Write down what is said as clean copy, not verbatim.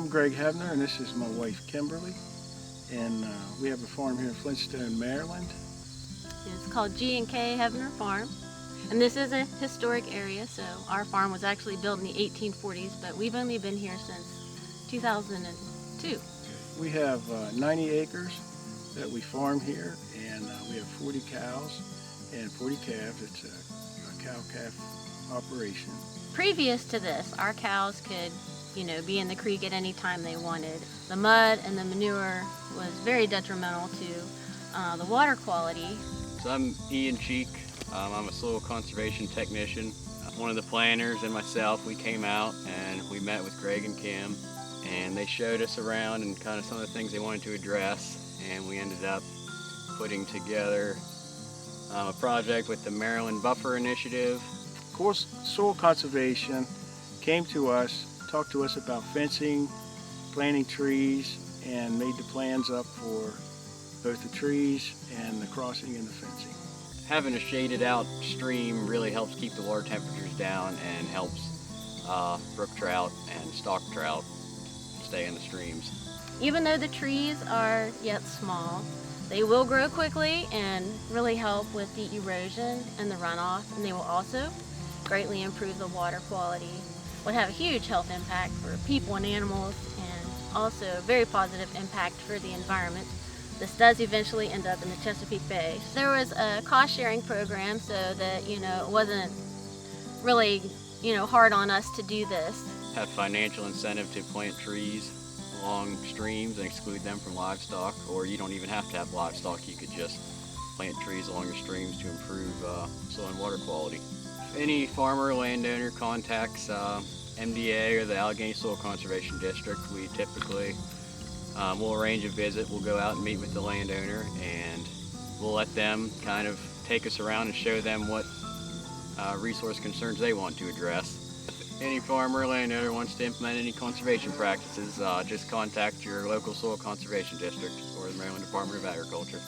Greg Hebner, and this is my wife Kimberly, and we have a farm here in Flintstone, Maryland. It's called G&K Hebner Farm, and this is a historic area, so our farm was actually built in the 1840s, but we've only been here since 2002. We have 90 acres that we farm here, and we have 40 cows and 40 calves. It's a cow-calf operation. Previous to this, our cows could, be in the creek at any time they wanted. The mud and the manure was very detrimental to the water quality. So I'm Ian Cheek. I'm a soil conservation technician. One of the planners and myself, we came out and we met with Greg and Kim, and they showed us around and kind of some of the things they wanted to address, and we ended up putting together a project with the Maryland Buffer Initiative. Of course, soil conservation came to us, talked to us about fencing, planting trees, and made the plans up for both the trees and the crossing and the fencing. Having a shaded out stream really helps keep the water temperatures down and helps brook trout and stock trout stay in the streams. Even though the trees are yet small, they will grow quickly and really help with the erosion and the runoff, and they will also greatly improve the water quality. Would have a huge health impact for people and animals, and also a very positive impact for the environment. This does eventually end up in the Chesapeake Bay. There was a cost sharing program so that, it wasn't really, hard on us to do this. Have financial incentive to plant trees along streams and exclude them from livestock, or you don't even have to have livestock. You could just plant trees along your streams to improve soil and water quality. If any farmer or landowner contacts MDA or the Allegany Soil Conservation District, we typically we'll arrange a visit. We'll go out and meet with the landowner, and we'll let them kind of take us around and show them what resource concerns they want to address. If any farmer or landowner wants to implement any conservation practices, just contact your local soil conservation district or the Maryland Department of Agriculture.